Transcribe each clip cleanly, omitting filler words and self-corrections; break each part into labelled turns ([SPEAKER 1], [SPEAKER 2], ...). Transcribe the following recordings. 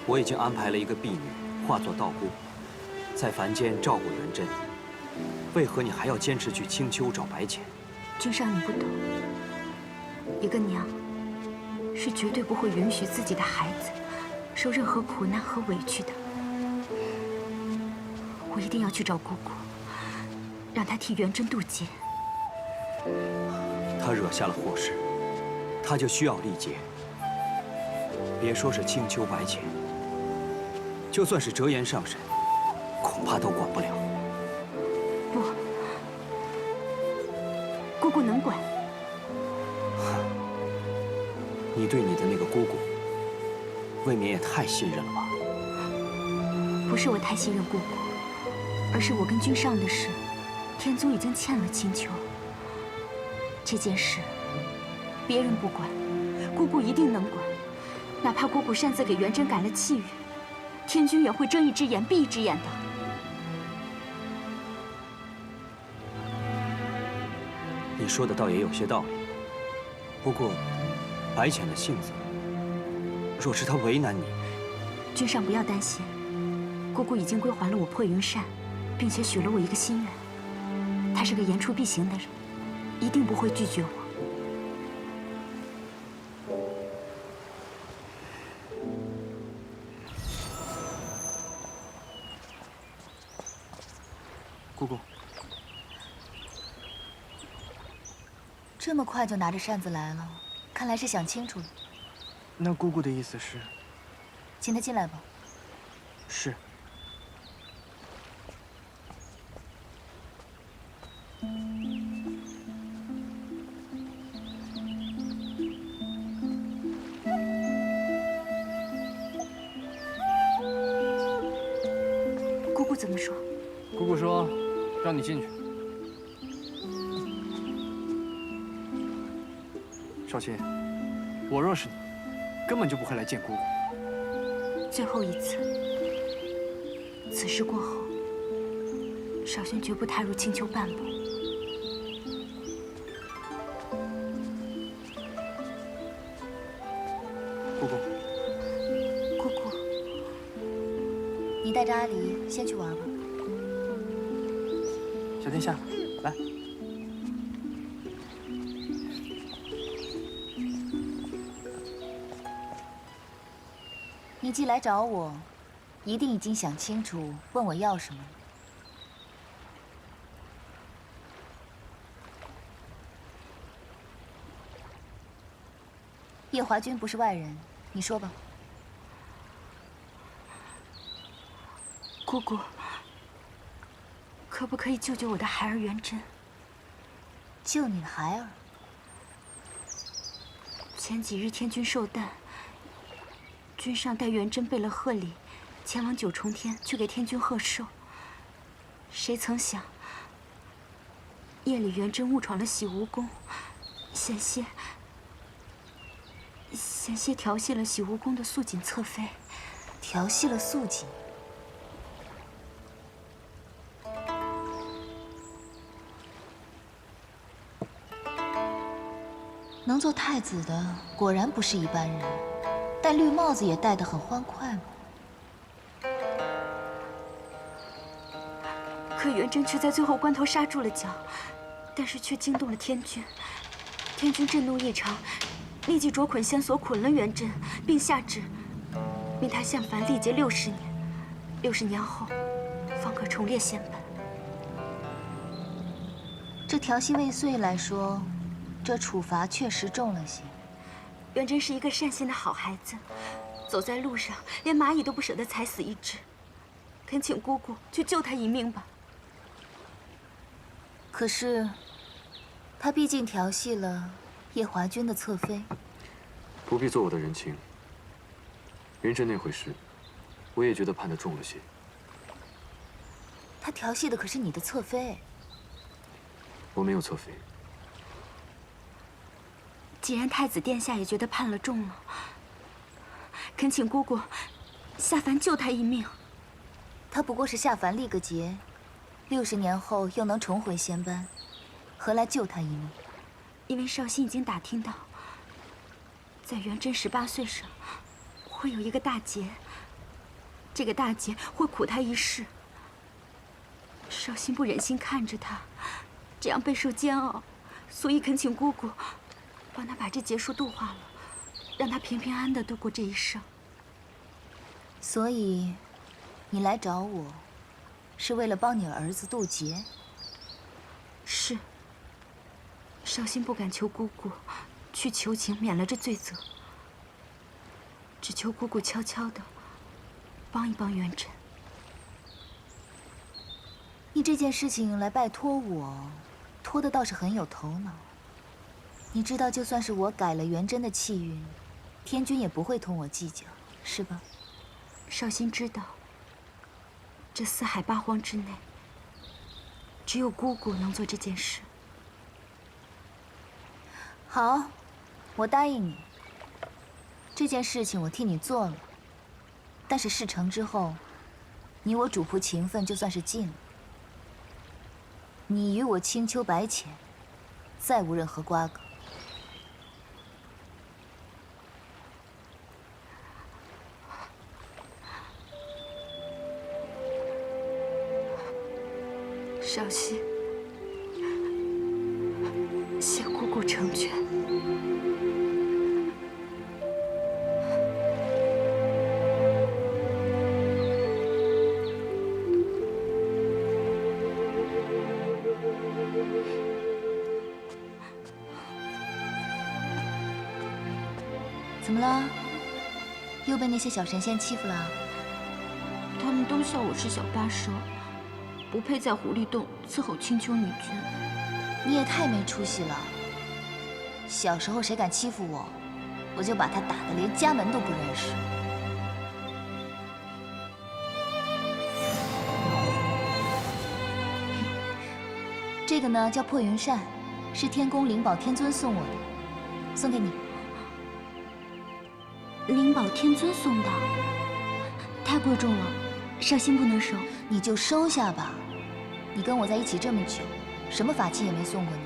[SPEAKER 1] 我已经安排了一个婢女化作道姑，在凡间照顾元贞。为何你还要坚持去青丘找白浅？
[SPEAKER 2] 君上，你不懂，一个娘是绝对不会允许自己的孩子受任何苦难和委屈的。我一定要去找姑姑，让她替元贞渡劫。
[SPEAKER 1] 她惹下了祸事，她就需要历劫。别说是青丘白浅，就算是折颜上神，恐怕都管不了。
[SPEAKER 2] 不，姑姑能管。
[SPEAKER 1] 你对你的那个姑姑，未免也太信任了吧？
[SPEAKER 2] 不是我太信任姑姑，而是我跟君上的事，天宗已经欠了青丘。这件事，别人不管，姑姑一定能管。哪怕姑姑擅自给元贞改了气语，天君也会睁一只眼闭一只眼的。
[SPEAKER 1] 你说的倒也有些道理。不过，白浅的性子，若是他为难你，
[SPEAKER 2] 君上不要担心，姑姑已经归还了我破云扇，并且许了我一个心愿。她是个言出必行的人，一定不会拒绝我。
[SPEAKER 3] 姑姑，
[SPEAKER 4] 这么快就拿着扇子来了，看来是想清楚了。
[SPEAKER 3] 那姑姑的意思是？
[SPEAKER 4] 请他进来吧。
[SPEAKER 3] 是。
[SPEAKER 2] 姑姑怎么说？
[SPEAKER 3] 姑姑说，让你进去。少卿，我若是你，根本就不会来见姑姑。
[SPEAKER 2] 最后一次，此事过后，少轩绝不踏入青丘半步。
[SPEAKER 3] 姑姑，
[SPEAKER 2] 姑姑，
[SPEAKER 4] 你带着阿离先去玩吧。
[SPEAKER 3] 小天下，来。
[SPEAKER 4] 你既来找我，一定已经想清楚，问我要什么。叶华君不是外人，你说吧。
[SPEAKER 2] 姑姑，可不可以救救我的孩儿元贞？
[SPEAKER 4] 救你的孩儿？
[SPEAKER 2] 前几日天君寿诞，君上带元贞备了贺礼，前往九重天去给天君贺寿。谁曾想，夜里元贞误闯了洗梧宫，险些调戏了洗梧宫的素锦侧妃。
[SPEAKER 4] 调戏了素锦？能做太子的果然不是一般人，戴绿帽子也戴得很欢快嘛。
[SPEAKER 2] 可元贞却在最后关头刹住了脚，但是却惊动了天君。天君震怒异常，立即着捆仙索捆了元贞，并下旨命他向凡历劫60年，60年后方可重列仙本。
[SPEAKER 4] 这调戏未遂来说，这处罚确实重了些。
[SPEAKER 2] 元贞是一个善心的好孩子，走在路上连蚂蚁都不舍得踩死一只，恳请姑姑去救他一命吧。
[SPEAKER 4] 可是，他毕竟调戏了叶华君的侧妃。
[SPEAKER 5] 不必做我的人情。元贞那回事，我也觉得判得重了些。
[SPEAKER 4] 他调戏的可是你的侧妃。
[SPEAKER 5] 我没有侧妃。
[SPEAKER 2] 既然太子殿下也觉得判了重了，恳请姑姑下凡救他一命。
[SPEAKER 4] 他不过是下凡历个劫，60年后又能重回仙班，何来救他一命？
[SPEAKER 2] 因为少卿已经打听到，在元贞18岁时会有一个大劫，这个大劫会苦他一世。绍兴不忍心看着他这样备受煎熬，所以恳请姑姑帮他把这劫数度化了，让他平平安安的度过这一生。
[SPEAKER 4] 所以，你来找我，是为了帮你儿子渡劫？
[SPEAKER 2] 是。绍兴不敢求姑姑去求情，免了这罪责，只求姑姑悄悄的帮一帮元稹。
[SPEAKER 4] 你这件事情来拜托我，托的倒是很有头脑。你知道，就算是我改了元稹的气运，天君也不会同我计较，是吧？
[SPEAKER 2] 绍兴知道，这四海八荒之内，只有姑姑能做这件事。
[SPEAKER 4] 好，我答应你。这件事情我替你做了，但是事成之后，你我主仆情分就算是尽了。你与我青丘白浅，再无任何瓜葛。
[SPEAKER 2] 绍兴，谢姑姑成全。
[SPEAKER 4] 怎么了？又被那些小神仙欺负了？
[SPEAKER 2] 他们都笑我是小八蛇，不配在狐狸洞伺候青丘女君。
[SPEAKER 4] 你也太没出息了！小时候谁敢欺负我，我就把他打得连家门都不认识。这个呢叫破云扇，是天宫灵宝天尊送我的，送给你。
[SPEAKER 2] 灵宝天尊送的，太贵重了，绍兴不能收。
[SPEAKER 4] 你就收下吧。你跟我在一起这么久，什么法器也没送过你。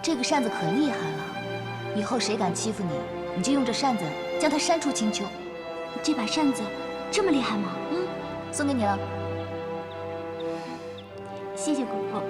[SPEAKER 4] 这个扇子可厉害了，以后谁敢欺负你，你就用这扇子将他扇出青丘。
[SPEAKER 2] 这把扇子这么厉害吗？
[SPEAKER 4] 送给你了。
[SPEAKER 2] 谢谢姑姑。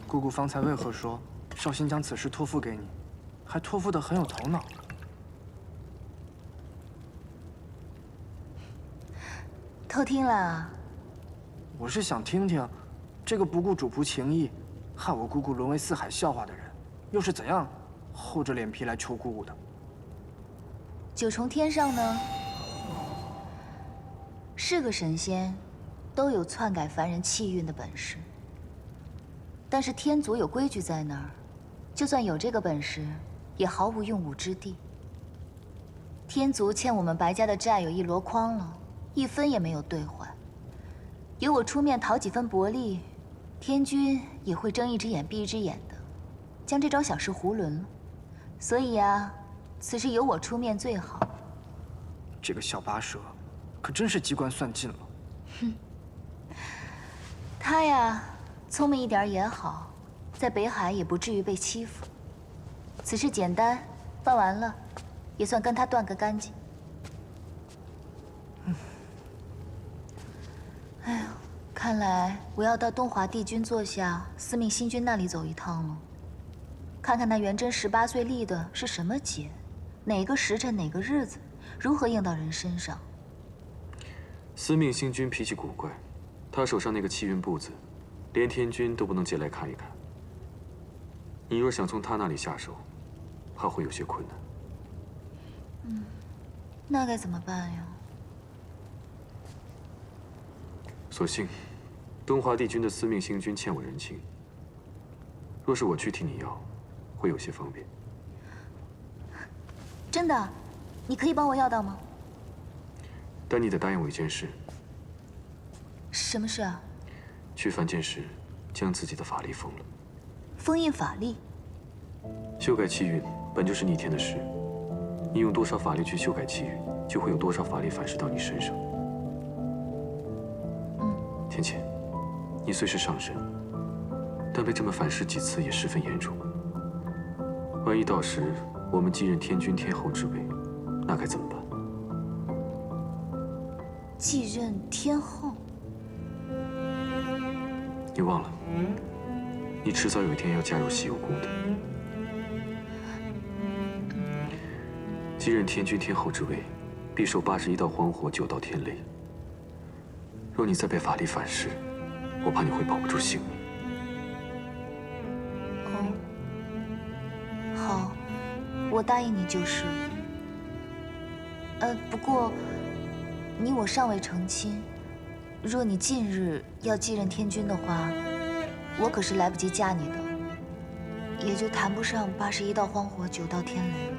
[SPEAKER 3] 姑姑方才为何说绍兴将此事托付给你，还托付得很有头脑？
[SPEAKER 4] 偷听了。
[SPEAKER 3] 我是想听听，这个不顾主仆情谊，害我姑姑沦为四海笑话的人，又是怎样厚着脸皮来求姑姑的？
[SPEAKER 4] 九重天上呢，是个神仙，都有篡改凡人气运的本事。但是天族有规矩在那儿，就算有这个本事，也毫无用武之地。天族欠我们白家的债有1箩筐了，1分也没有兑还。有我出面讨几分薄利，天君也会睁一只眼闭一只眼的，将这桩小事囫囵了。所以啊，此事由我出面最好。
[SPEAKER 3] 这个小八蛇，可真是机关算尽了。
[SPEAKER 4] 哼，他呀。聪明一点也好，在北海也不至于被欺负。此事简单，办完了，也算跟他断个干净。哎呀，看来我要到东华帝君座下司命星君那里走一趟了，看看那元稹18岁立的是什么劫，哪个时辰哪个日子，如何应到人身上。
[SPEAKER 5] 司命星君脾气古怪，他手上那个气运簿子，连天君都不能借来看一看。你若想从他那里下手，怕会有些困难。
[SPEAKER 4] 那该怎么办呀？
[SPEAKER 5] 所幸，东华帝君的司命星君欠我人情。若是我去替你要，会有些方便。
[SPEAKER 4] 真的？你可以帮我要到吗？
[SPEAKER 5] 但你得答应我一件事：
[SPEAKER 4] 什么事啊？
[SPEAKER 5] 去凡间时，将自己的法力封了。
[SPEAKER 4] 封印法力？
[SPEAKER 5] 修改气运本就是逆天的事，你用多少法力去修改气运，就会有多少法力反噬到你身上。天谴，你虽是上神，但被这么反噬几次也十分严重。万一到时我们继任天君天后之位，那该怎么办？
[SPEAKER 4] 继任天后？
[SPEAKER 5] 你忘了，你迟早有一天要嫁入西游宫的。继任天君天后之位，必受81道荒火，9道天雷。若你再被法力反噬，我怕你会保不住性命。
[SPEAKER 4] 哦，好，我答应你就是。不过，你我尚未成亲，若你近日要继任天君的话，我可是来不及嫁你的，也就谈不上81道荒火，9道天雷了。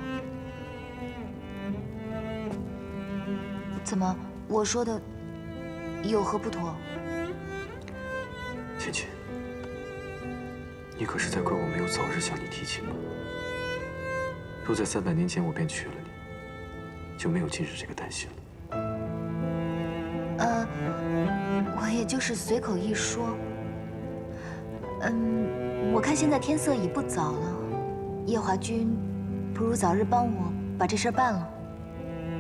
[SPEAKER 4] 怎么，我说的有何不妥？
[SPEAKER 5] 芊芊，你可是在怪我没有早日向你提亲吗？若在300年前我便娶了你，就没有今日这个担心了。
[SPEAKER 4] 我也就是随口一说。我看现在天色已不早了，夜华君，不如早日帮我把这事儿办了，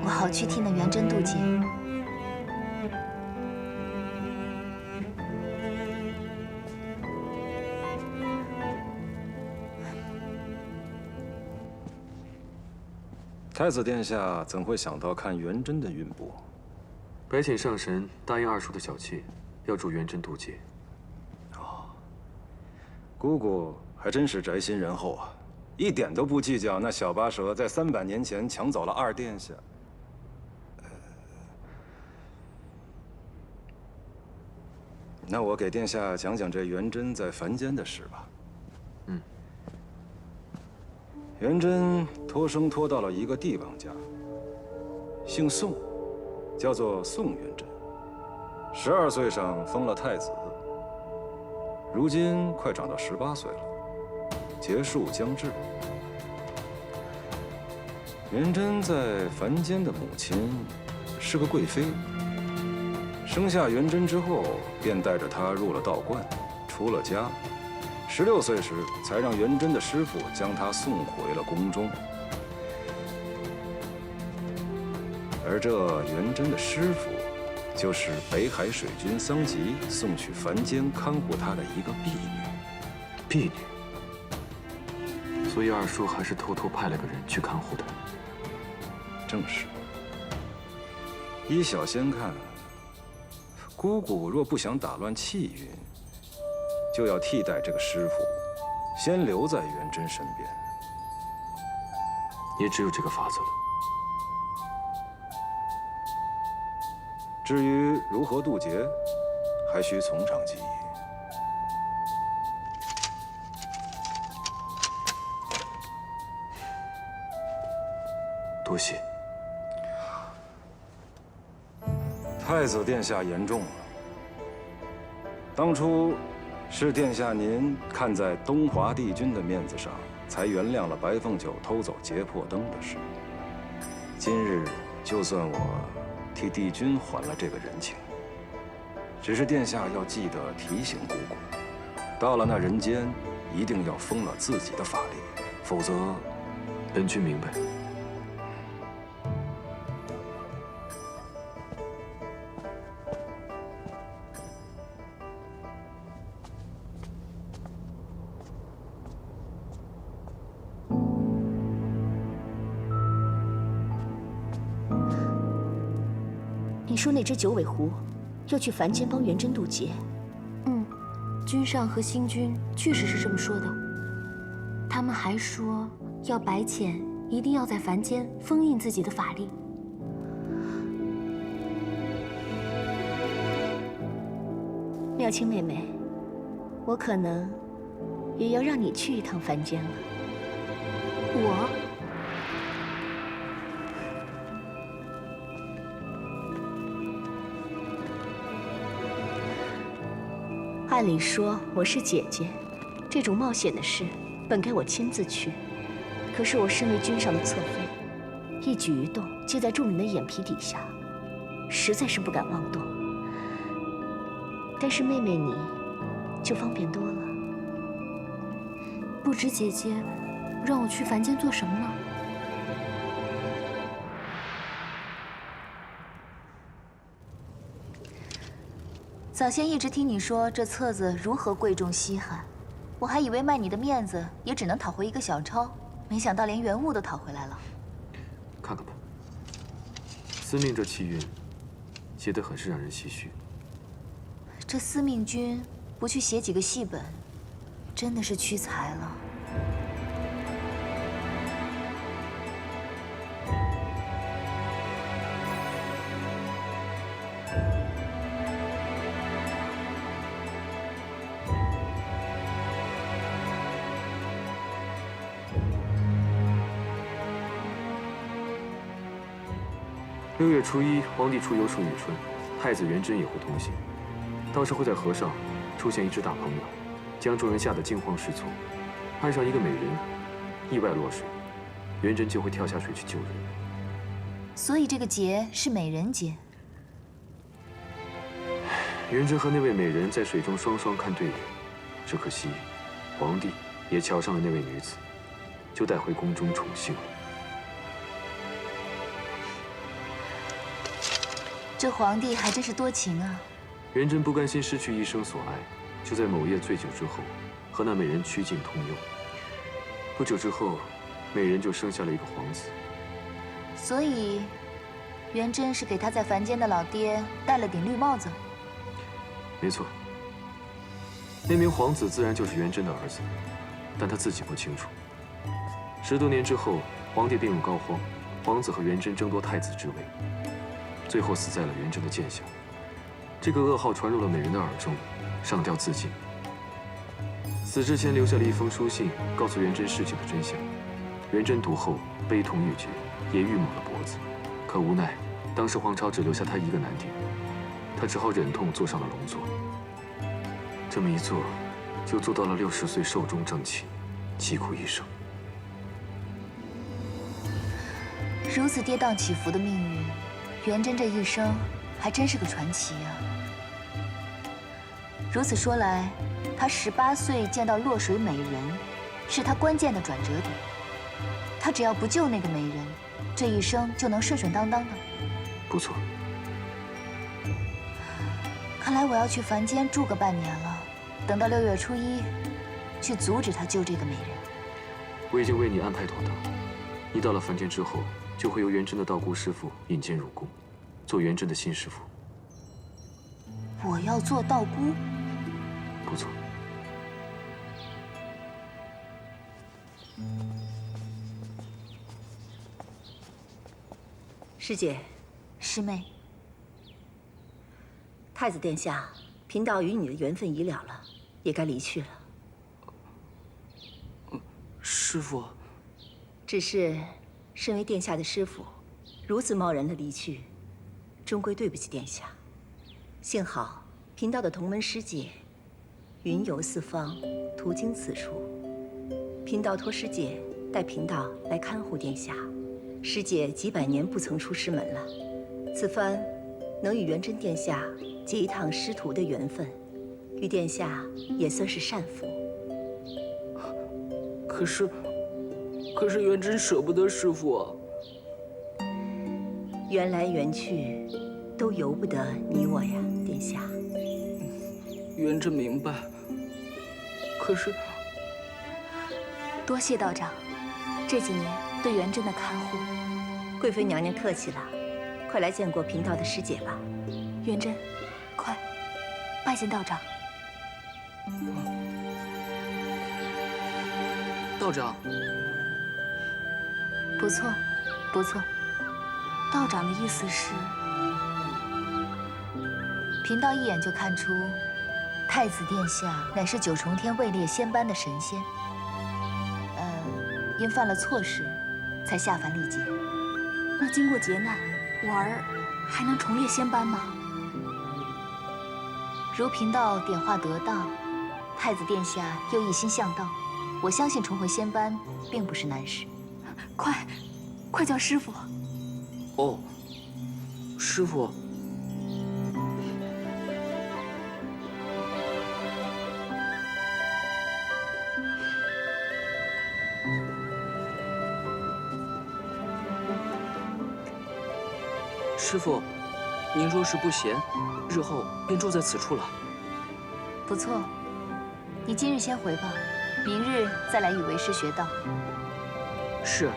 [SPEAKER 4] 我好去替那元贞渡劫。
[SPEAKER 6] 太子殿下怎会想到看元贞的运波？
[SPEAKER 5] 白浅上神答应二叔的小妾，要助元贞渡劫。
[SPEAKER 6] 姑姑还真是宅心仁厚啊，一点都不计较那小八蛇在300年前抢走了二殿下。那我给殿下讲讲这元贞在凡间的事吧。元贞托生托到了一个帝王家，姓宋，叫做宋元贞。12岁上封了太子，如今快长到18岁了，结束将至。元贞在凡间的母亲是个贵妃，生下元贞之后，便带着她入了道观，出了家。16岁时，才让元贞的师傅将他送回了宫中。而这元贞的师傅，就是北海水君桑吉送去凡间看护他的一个婢女。
[SPEAKER 5] 婢女，所以二叔还是偷偷派了个人去看护她。
[SPEAKER 6] 正是。依小仙看，姑姑若不想打乱气运，就要替代这个师傅，先留在元贞身边。
[SPEAKER 5] 也只有这个法子了。
[SPEAKER 6] 至于如何渡劫，还需从长计议。
[SPEAKER 5] 多谢。
[SPEAKER 6] 太子殿下言重了。当初是殿下您看在东华帝君的面子上，才原谅了白凤九偷走劫魄灯的事。今日就算我替帝君还了这个人情，只是殿下要记得提醒姑姑，到了那人间，一定要封了自己的法力，否则，
[SPEAKER 5] 本君明白。
[SPEAKER 2] 你说那只九尾狐要去凡间帮元贞渡劫？君上和星君确实是这么说的。他们还说，要白浅一定要在凡间封印自己的法力。
[SPEAKER 7] 妙清妹妹，我可能也要让你去一趟凡间了。
[SPEAKER 2] 我？
[SPEAKER 7] 按理说我是姐姐，这种冒险的事本该我亲自去。可是我身为君上的侧妃，一举一动皆在众人的眼皮底下，实在是不敢妄动。但是妹妹你，就方便多了。
[SPEAKER 2] 不知姐姐让我去凡间做什么呢？
[SPEAKER 4] 早先一直听你说这册子如何贵重稀罕，我还以为卖你的面子也只能讨回一个小钞，没想到连原物都讨回来了。
[SPEAKER 5] 看看吧，司命这气韵，写得很是让人唏嘘。
[SPEAKER 4] 这司命君不去写几个戏本，真的是屈才了。
[SPEAKER 5] 6月初1，皇帝出游顺月春，太子元贞也会同行。到时会在河上出现一只大鹏鸟，将众人吓得惊慌失措。岸上一个美人意外落水，元贞就会跳下水去救人。
[SPEAKER 4] 所以这个劫是美人劫。
[SPEAKER 5] 元贞和那位美人在水中双双看对眼，只可惜皇帝也瞧上了那位女子，就带回宫中宠幸了。
[SPEAKER 4] 这皇帝还真是多情啊！
[SPEAKER 5] 元贞不甘心失去一生所爱，就在某夜醉酒之后，和那美人曲尽通幽。不久之后，美人就生下了一个皇子。
[SPEAKER 4] 所以，元贞是给他在凡间的老爹戴了顶绿帽子。
[SPEAKER 5] 没错，那名皇子自然就是元贞的儿子，但他自己不清楚。10多年之后，皇帝病入膏肓，皇子和元贞争夺太子之位。最后死在了元贞的剑下，这个噩耗传入了美人的耳中，上吊自尽。死之前留下了一封书信，告诉元贞事情的真相。元贞读后悲痛欲绝，也郁抹了脖子。可无奈，当时皇朝只留下他一个男丁，他只好忍痛坐上了龙座。这么一坐，就坐到了60岁寿终正寝，疾苦一生。
[SPEAKER 4] 如此跌宕起伏的命运，元贞这一生还真是个传奇啊！如此说来，他18岁见到落水美人，是他关键的转折点。他只要不救那个美人，这一生就能顺顺当当的。
[SPEAKER 5] 不错。
[SPEAKER 4] 看来我要去凡间住个半年了，等到6月初1，去阻止他救这个美人。
[SPEAKER 5] 我已经为你安排妥当，你到了凡间之后，就会由元贞的道姑师傅引荐入宫，做元贞的新师傅。
[SPEAKER 4] 我要做道姑？
[SPEAKER 5] 不错。
[SPEAKER 7] 师姐，
[SPEAKER 4] 师妹，
[SPEAKER 7] 太子殿下，贫道与你的缘分已了了，也该离去了。
[SPEAKER 3] 师傅，
[SPEAKER 7] 只是，身为殿下的师傅，如此贸然的离去，终归对不起殿下。幸好贫道的同门师姐，云游四方，途经此处，贫道托师姐带贫道来看护殿下。师姐几百年不曾出师门了，此番能与元贞殿下结一趟师徒的缘分，与殿下也算是善福。
[SPEAKER 3] 可是元贞舍不得师傅啊。
[SPEAKER 7] 缘来缘去，都由不得你我呀，殿下。
[SPEAKER 3] 元贞明白，可是
[SPEAKER 2] 多谢道长，这几年对元贞的看护。
[SPEAKER 7] 贵妃娘娘客气了，快来见过贫道的师姐吧。
[SPEAKER 2] 元贞，快拜见道长。
[SPEAKER 3] 道长。
[SPEAKER 4] 不错，不错。
[SPEAKER 2] 道长的意思是，
[SPEAKER 4] 贫道一眼就看出，太子殿下乃是九重天位列仙班的神仙。因犯了错事，才下凡历劫。
[SPEAKER 2] 那经过劫难，我儿还能重列仙班吗？
[SPEAKER 4] 如贫道点化得当，太子殿下又一心向道，我相信重回仙班并不是难事。
[SPEAKER 2] 快叫师傅！
[SPEAKER 3] 哦，师傅。师傅，您若是不嫌，日后便住在此处了。
[SPEAKER 4] 不错，你今日先回吧，明日再来与为师学道。
[SPEAKER 3] 是。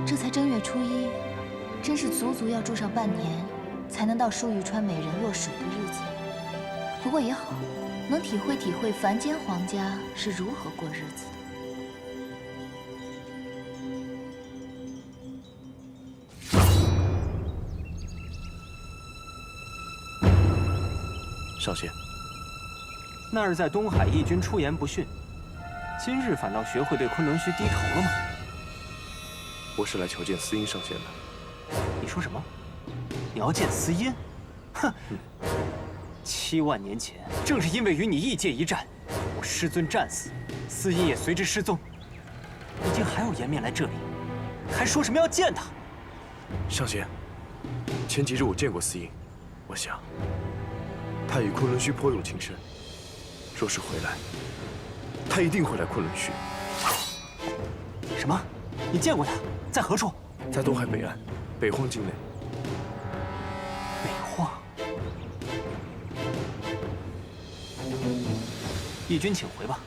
[SPEAKER 4] 这才正月初一，真是足足要住上半年，才能到舒玉川美人落水的日子。不过也好，能体会体会凡间皇家是如何过日子
[SPEAKER 5] 的。少仙，
[SPEAKER 1] 那日在东海义军出言不逊，今日反倒学会对昆仑虚低头了吗？
[SPEAKER 5] 我是来求见司音上仙的。
[SPEAKER 1] 你说什么？你要见司音？哼！7万年前，正是因为与你异界一战，我师尊战死，司音也随之失踪。你竟还有颜面来这里，还说什么要见他？
[SPEAKER 5] 上仙，前几日我见过司音，我想他与昆仑虚颇有情深。若是回来，他一定会来昆仑虚。
[SPEAKER 1] 什么？你见过他？在何处？
[SPEAKER 5] 在东海北岸，北荒境内。
[SPEAKER 1] 北荒。义军，请回吧。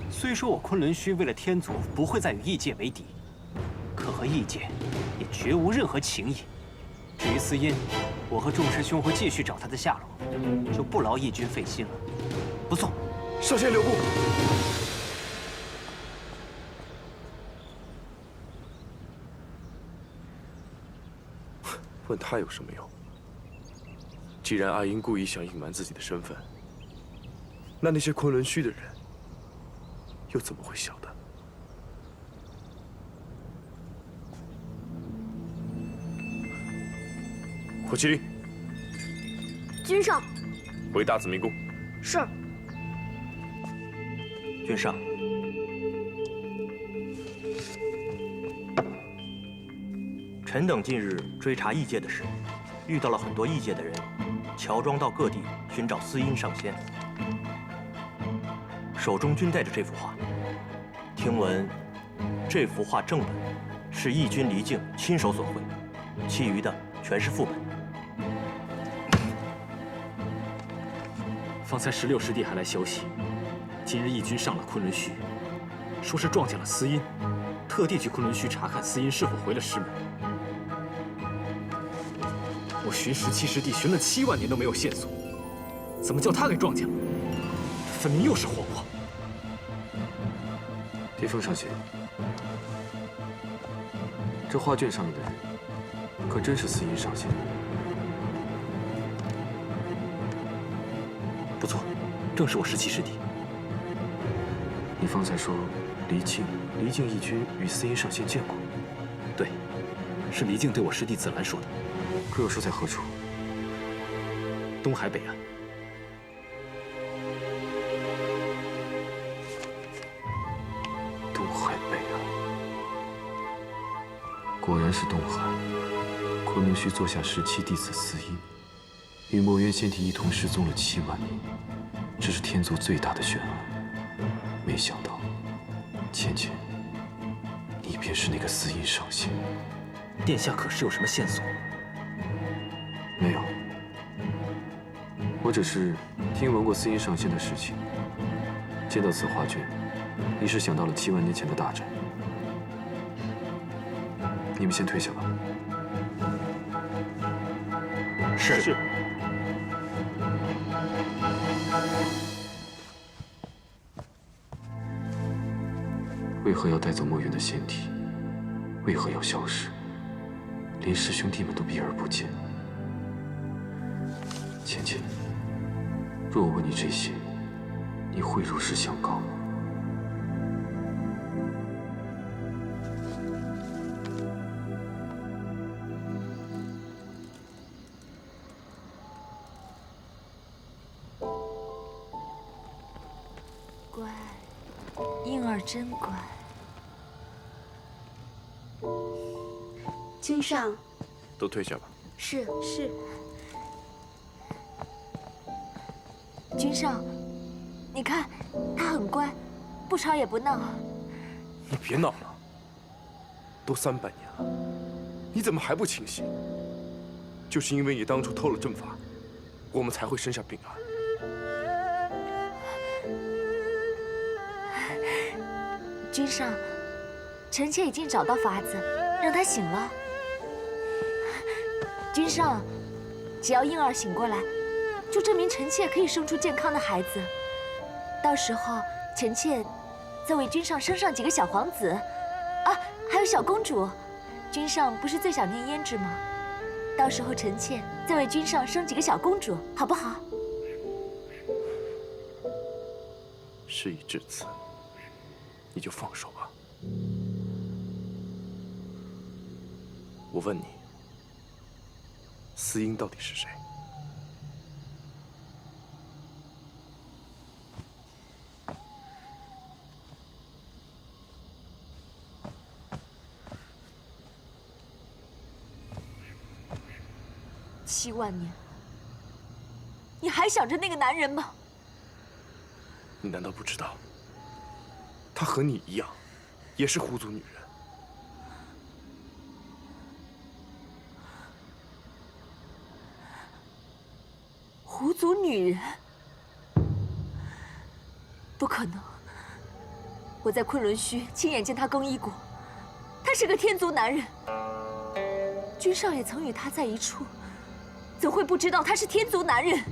[SPEAKER 1] 虽说我昆仑虚为了天族不会再与异界为敌，可和异界也绝无任何情谊。至于司音，我和众师兄会继续找他的下落，就不劳义军费心了。不送。
[SPEAKER 5] 少仙留步。问他有什么用？既然阿英故意想隐瞒自己的身份，那些昆仑虚的人又怎么会晓得？火麒麟，
[SPEAKER 8] 君上，
[SPEAKER 5] 回大紫明宫。
[SPEAKER 8] 是。
[SPEAKER 1] 君上，
[SPEAKER 9] 臣等近日追查异界的事，遇到了很多异界的人，乔装到各地寻找司音上仙。手中均带着这幅画，听闻这幅画正本是义军离境亲手所绘，其余的全是副本。
[SPEAKER 10] 方才16师弟还来消息，今日义军上了昆仑虚，说是撞见了司音，特地去昆仑虚查看司音是否回了师门。我寻17师弟寻了7万年都没有线索，怎么叫他给撞见了？这分明又是祸国。
[SPEAKER 5] 巅峰上仙，这画卷上面的人，可真是司音上仙？
[SPEAKER 10] 不错，正是我17师弟。
[SPEAKER 5] 你方才说离境义军与司音上仙见过？
[SPEAKER 10] 对，是离境对我师弟紫兰说的。
[SPEAKER 5] 可又说在何处？
[SPEAKER 10] 东海北岸。
[SPEAKER 5] 东海北岸，果然是东海。昆仑虚座下17弟子司音，与墨渊仙体一同失踪了7万年，这是天族最大的悬案。没想到，芊芊，你便是那个司音上仙。
[SPEAKER 10] 殿下可是有什么线索？
[SPEAKER 5] 没有，我只是听闻过司音上仙的事情。见到此画卷，一时想到了7万年前的大战。你们先退下吧。
[SPEAKER 9] 是。
[SPEAKER 5] 为何要带走墨渊的仙体？为何要消失？连师兄弟们都避而不见。芊芊，若我问你这些，你会如实相告？
[SPEAKER 2] 乖，婴儿真乖。
[SPEAKER 8] 君上，
[SPEAKER 11] 都退下吧。
[SPEAKER 8] 是。
[SPEAKER 2] 君上，你看他很乖，不吵也不闹。
[SPEAKER 11] 你别闹了，都300年了，你怎么还不清醒？就是因为你当初偷了阵法，我们才会生下病安。
[SPEAKER 2] 君上，臣妾已经找到法子，让他醒了。君上，只要婴儿醒过来，就证明臣妾可以生出健康的孩子。到时候，臣妾再为君上生上几个小皇子，啊，还有小公主。君上不是最想念胭脂吗？到时候臣妾再为君上生几个小公主，好不好？
[SPEAKER 11] 事已至此，你就放手吧。我问你，司音到底是谁？7
[SPEAKER 2] 万年，你还想着那个男人吗？
[SPEAKER 11] 你难道不知道，她和你一样，也是狐族女人？
[SPEAKER 2] 狐族女人？不可能！我在昆仑虚亲眼见他更衣过，他是个天族男人。君上也曾与他在一处，怎会不知道他是天族男人？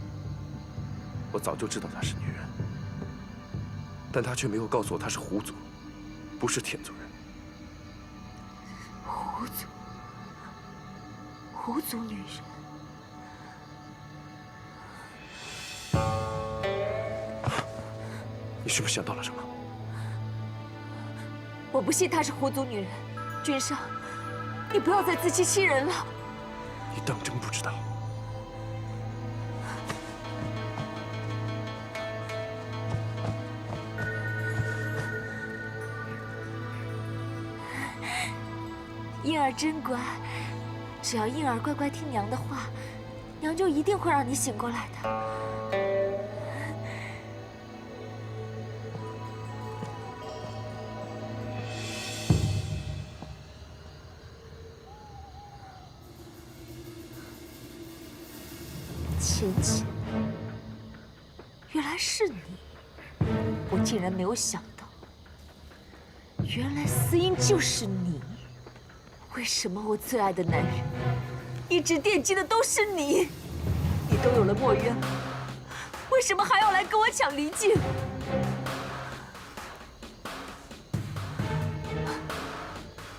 [SPEAKER 11] 我早就知道她是女人，但她却没有告诉我她是狐族，不是天族人。
[SPEAKER 2] 狐族女人。
[SPEAKER 11] 你是不是想到了什么？
[SPEAKER 2] 我不信她是狐族女人。君上，你不要再自欺欺人了。
[SPEAKER 11] 你当真不知道？
[SPEAKER 2] 婴儿真乖，只要婴儿乖乖听娘的话，娘就一定会让你醒过来的。芊芊，原来是你，我竟然没有想到，原来司音就是你。为什么我最爱的男人，一直惦记的都是你？你都有了墨渊，为什么还要来跟我抢离境？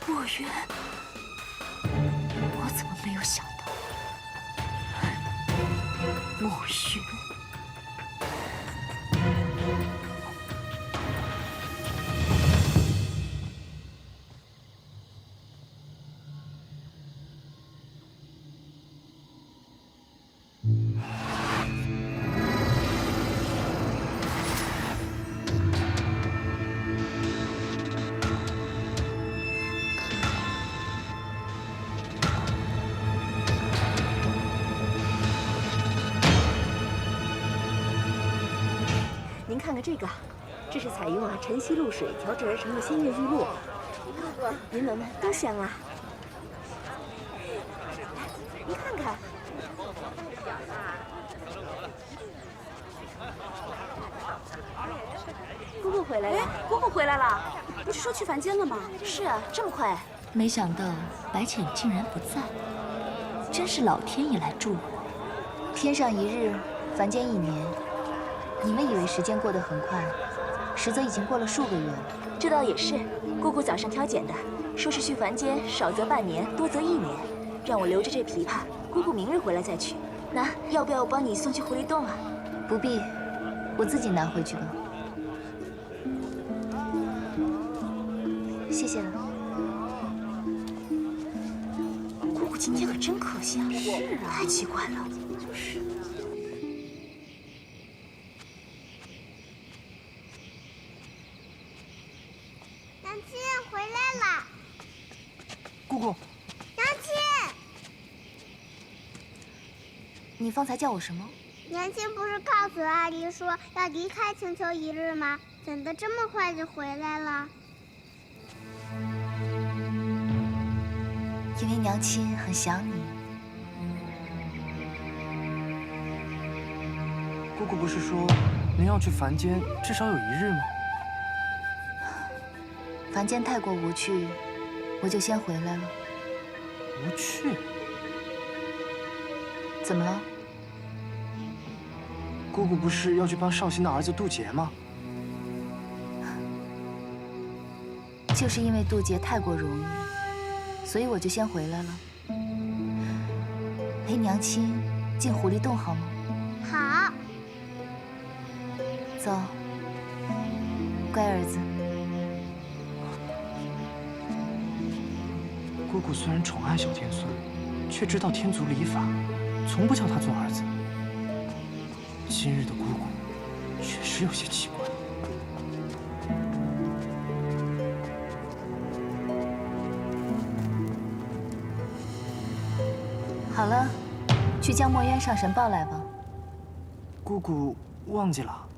[SPEAKER 2] 墨渊，我怎么没有想到？墨渊。
[SPEAKER 7] 您看看这个，这是采用晨曦露水调制而成的仙乐玉露，
[SPEAKER 8] 云门们多香啊！你看看，姑姑回来了。姑姑回来了，不是说去凡间了吗？
[SPEAKER 7] 是啊，这么快？
[SPEAKER 2] 没想到白浅竟然不在，真是老天爷来助我。
[SPEAKER 4] 天上一日，凡间一年。你们以为时间过得很快，实则已经过了数个月了。
[SPEAKER 7] 这倒也是，姑姑早上挑拣的，说是去凡间少则半年，多则1年，让我留着这琵琶，姑姑明日回来再去。那要不要我帮你送去狐狸洞啊？
[SPEAKER 4] 不必，我自己拿回去吧。谢谢了。
[SPEAKER 7] 姑姑今天可真可笑，是啊，太奇怪了。就是。
[SPEAKER 8] 娘亲回来了。
[SPEAKER 3] 姑姑。
[SPEAKER 8] 娘亲，
[SPEAKER 4] 你方才叫我什么？
[SPEAKER 8] 娘亲不是告诉阿离说要离开青丘一日吗？怎的这么快就回来了？
[SPEAKER 4] 因为娘亲很想你。
[SPEAKER 3] 姑姑不是说您要去凡间至少有1日吗？
[SPEAKER 4] 凡间太过无趣，我就先回来了。
[SPEAKER 3] 无趣？
[SPEAKER 4] 怎么了？
[SPEAKER 3] 姑姑不是要去帮绍兴的儿子渡劫吗？
[SPEAKER 4] 就是因为渡劫太过容易，所以我就先回来了。陪娘亲进狐狸洞好吗？
[SPEAKER 8] 好。
[SPEAKER 4] 走，乖儿子。
[SPEAKER 3] 姑姑虽然宠爱小天孙，却知道天族礼法，从不叫他做儿子。今日的姑姑确实有些奇怪。
[SPEAKER 4] 好了，去将墨渊上神抱来吧。
[SPEAKER 3] 姑姑忘记了。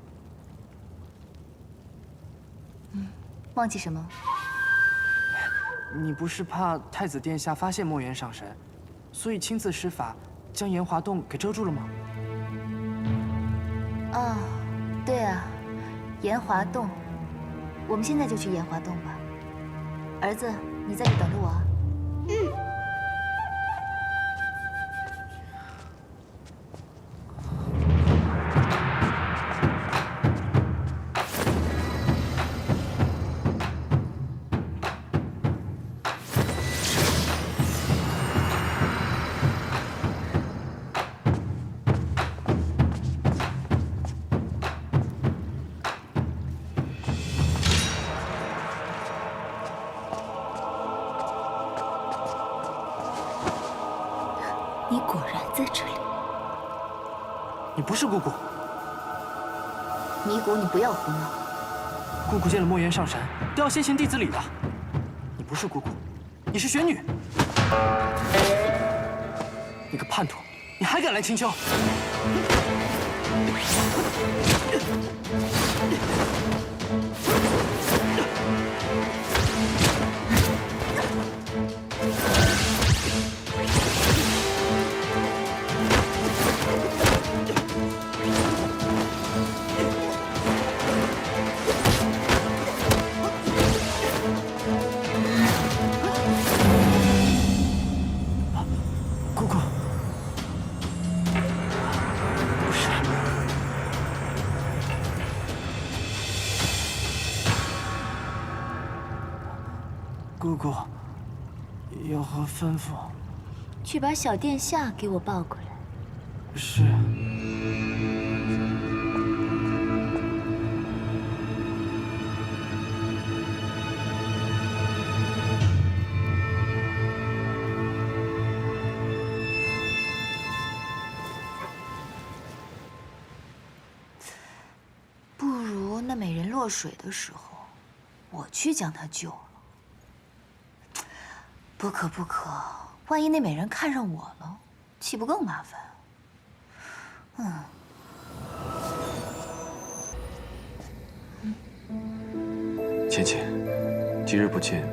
[SPEAKER 4] 忘记什么？
[SPEAKER 3] 你不是怕太子殿下发现墨渊上神，所以亲自施法将炎华洞给遮住了吗？
[SPEAKER 4] 哦，对啊，炎华洞。我们现在就去炎华洞吧。儿子，你在这等着我啊。你果然在这里。
[SPEAKER 3] 你不是姑姑。
[SPEAKER 4] 尼姑，你不要胡闹。
[SPEAKER 3] 姑姑见了墨渊上神，都要先行弟子礼的。你不是姑姑，你是玄女。你个叛徒，你还敢来青丘？姑姑有何吩咐？
[SPEAKER 2] 去把小殿下给我抱过来。
[SPEAKER 3] 是。
[SPEAKER 4] 不如那美人落水的时候，我去将她救了。不可不可，万一那美人看上我了，岂不更麻烦？
[SPEAKER 5] 倩倩，几日不见，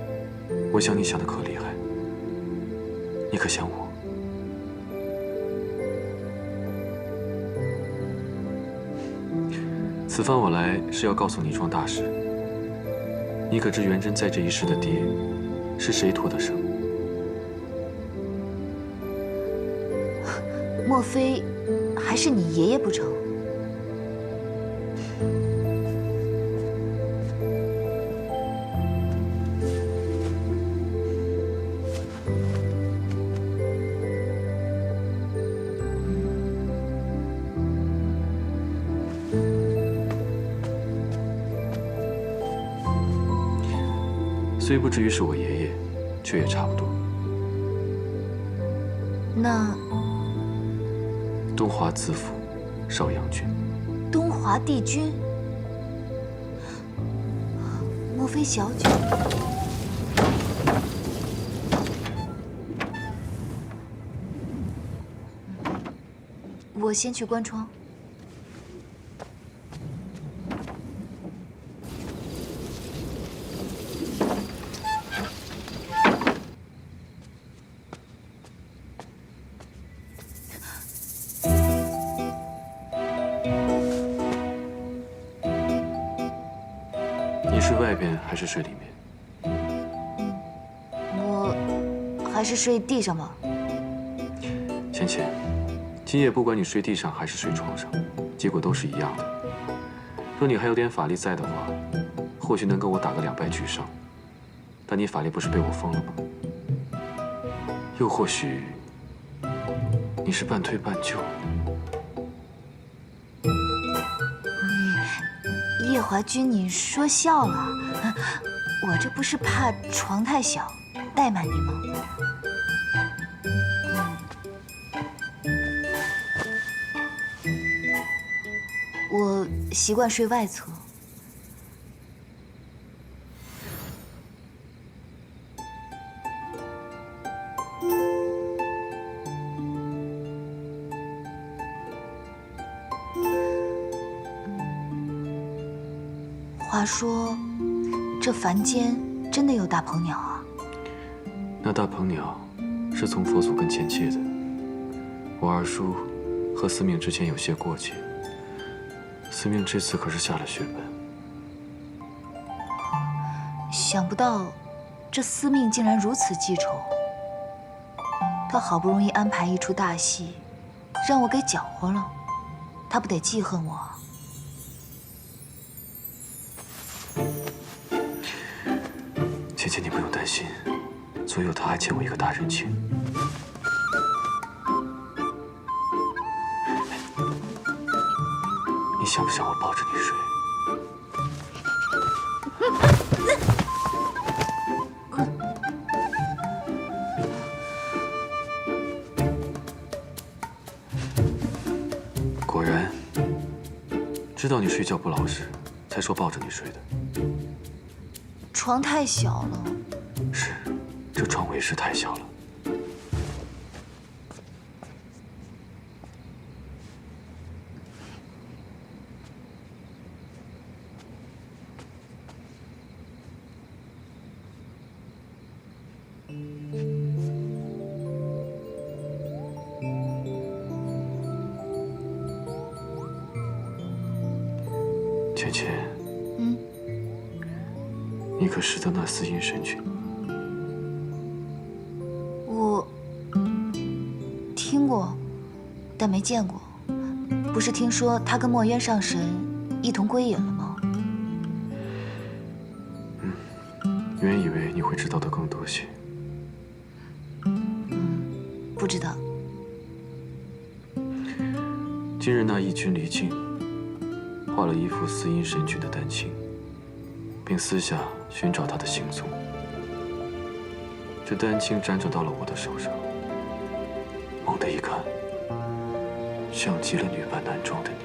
[SPEAKER 5] 我想你想的可厉害，你可想我？此番我来是要告诉你一桩大事。你可知元贞在这一世的爹是谁托的生？
[SPEAKER 4] 莫非还是你爷爷不成？
[SPEAKER 5] 虽不至于是我爷爷，却也差不多。
[SPEAKER 4] 那
[SPEAKER 5] 东华子府邵阳君，
[SPEAKER 4] 东华帝君，莫非小九？我先去关窗。
[SPEAKER 5] 你睡外边还是睡里面？
[SPEAKER 4] 我还是睡地上吧。
[SPEAKER 5] 芊芊，今夜不管你睡地上还是睡床上，结果都是一样的。若你还有点法力在的话，或许能跟我打个2败俱伤。但你法力不是被我封了吗？又或许你是半推半就。
[SPEAKER 4] 夜华君，你说笑了，我这不是怕床太小怠慢你吗？我习惯睡外侧。话说，这凡间真的有大鹏鸟啊？
[SPEAKER 5] 那大鹏鸟是从佛祖跟前借的。我二叔和司命之前有些过节，司命这次可是下了血本。
[SPEAKER 4] 想不到，这司命竟然如此记仇。他好不容易安排一出大戏，让我给搅和了，他不得记恨我？
[SPEAKER 5] 芊芊，你不用担心，左右他还欠我一个大人情。你想不想我抱着你睡？果然，知道你睡觉不老实，才说抱着你睡的。
[SPEAKER 4] 床太小了。
[SPEAKER 5] 是，这床位是太小了。芊芊，你可识得那四阴神君？
[SPEAKER 4] 我听过，但没见过。不是听说他跟墨渊上神一同归隐了吗？
[SPEAKER 5] 原以为你会知道的更多些。
[SPEAKER 4] 不知道。
[SPEAKER 5] 今日那义军离境，画了一幅四阴神君的丹青，并私下寻找他的行踪。这丹青辗转到了我的手上，猛地一看，像极了女扮男装的你。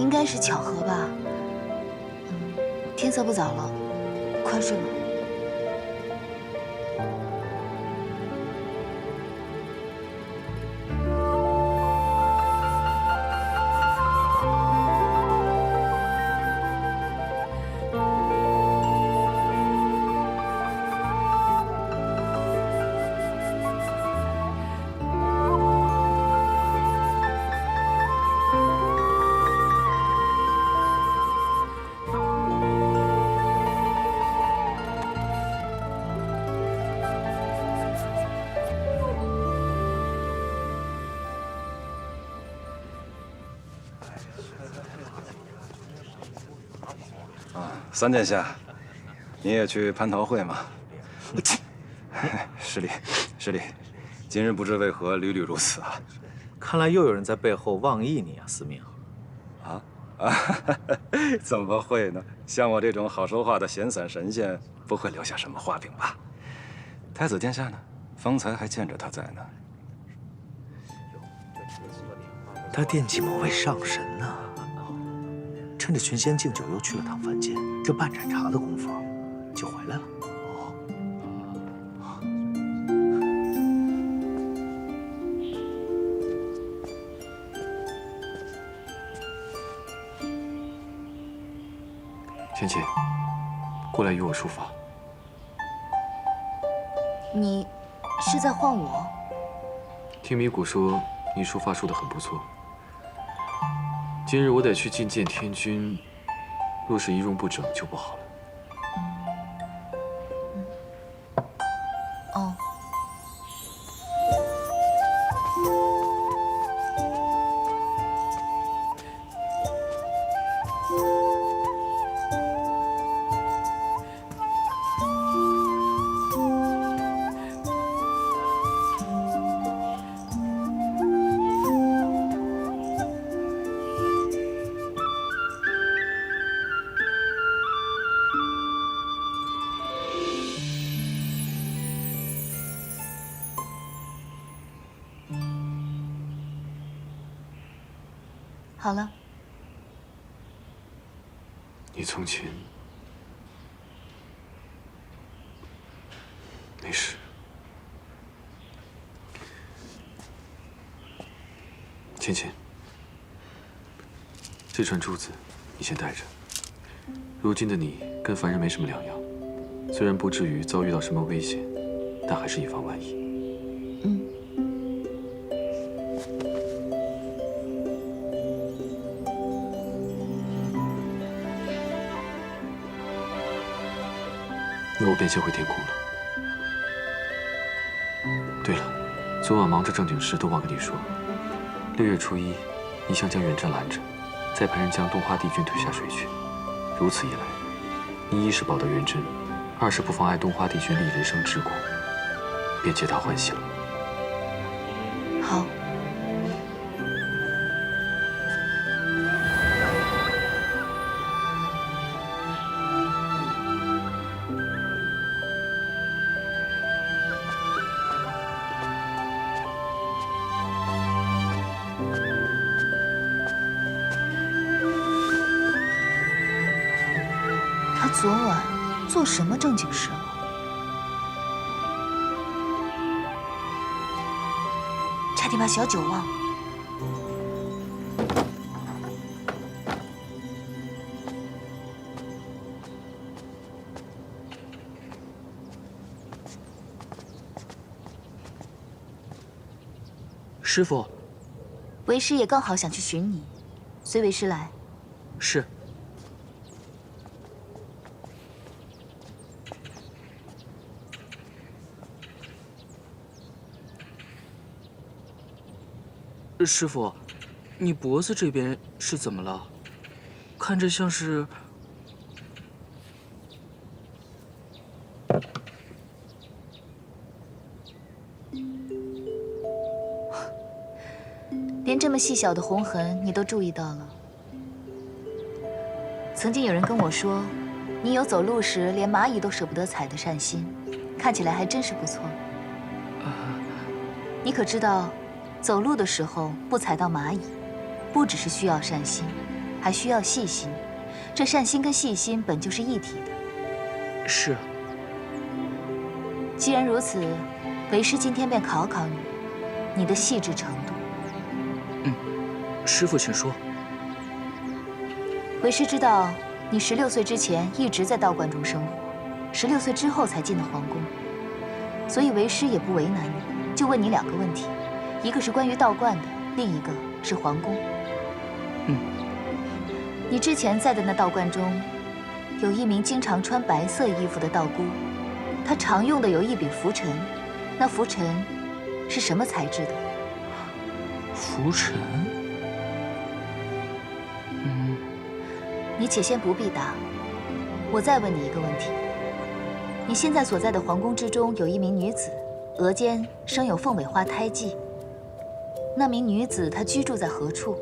[SPEAKER 4] 应该是巧合吧。天色不早了，快睡吧。
[SPEAKER 6] 三殿下，你也去蟠桃会吗？失礼，失礼。今日不知为何屡屡如此啊！
[SPEAKER 12] 看来又有人在背后妄议你啊，司命。
[SPEAKER 6] 怎么会呢？像我这种好说话的闲散神仙，不会留下什么画饼吧？太子殿下呢？方才还见着他在呢。
[SPEAKER 12] 他惦记某位上神呢，趁着群仙敬酒又去了趟凡间，这半盏茶的功夫就回来了。
[SPEAKER 5] 芊芊，过来与我书法。
[SPEAKER 4] 你是在唤我？
[SPEAKER 5] 听米谷说你书法书得很不错。今日我得去觐见天君，若是仪容不整就不好了。
[SPEAKER 4] 哦。好了。
[SPEAKER 5] 你从前没事。芊芊，这串珠子你先带着。如今的你跟凡人没什么两样，虽然不至于遭遇到什么危险，但还是以防万一。那我便先回天宫了。对了，昨晚忙着正经事，都忘跟你说。6月初1，你想将远征拦着，再派人将东华帝君推下水去。如此一来，你一是保得元贞，二是不妨碍东华帝君立人生之功，便皆大欢喜了。
[SPEAKER 4] 好。昨晚做什么正经事了？差点把小九忘了。
[SPEAKER 3] 师傅，
[SPEAKER 4] 为师也刚好想去寻你，随为师来。
[SPEAKER 3] 是。师傅，你脖子这边是怎么了？看着像是……
[SPEAKER 4] 连这么细小的红痕你都注意到了。曾经有人跟我说，你有走路时连蚂蚁都舍不得踩的善心，看起来还真是不错。你可知道？走路的时候不踩到蚂蚁，不只是需要善心，还需要细心。这善心跟细心本就是一体的。
[SPEAKER 3] 是。
[SPEAKER 4] 既然如此，为师今天便考考你，你的细致程度。
[SPEAKER 3] 师父请说。
[SPEAKER 4] 为师知道你16岁之前一直在道观中生活，16岁之后才进的皇宫，所以为师也不为难你，就问你2个问题。一个是关于道观的，另一个是皇宫。你之前在的那道观中，有一名经常穿白色衣服的道姑，她常用的有一柄拂尘，那拂尘是什么材质的？
[SPEAKER 3] 拂尘？
[SPEAKER 4] 你且先不必答。我再问你一个问题：你现在所在的皇宫之中有一名女子，额间生有凤尾花胎记。那名女子她居住在何处？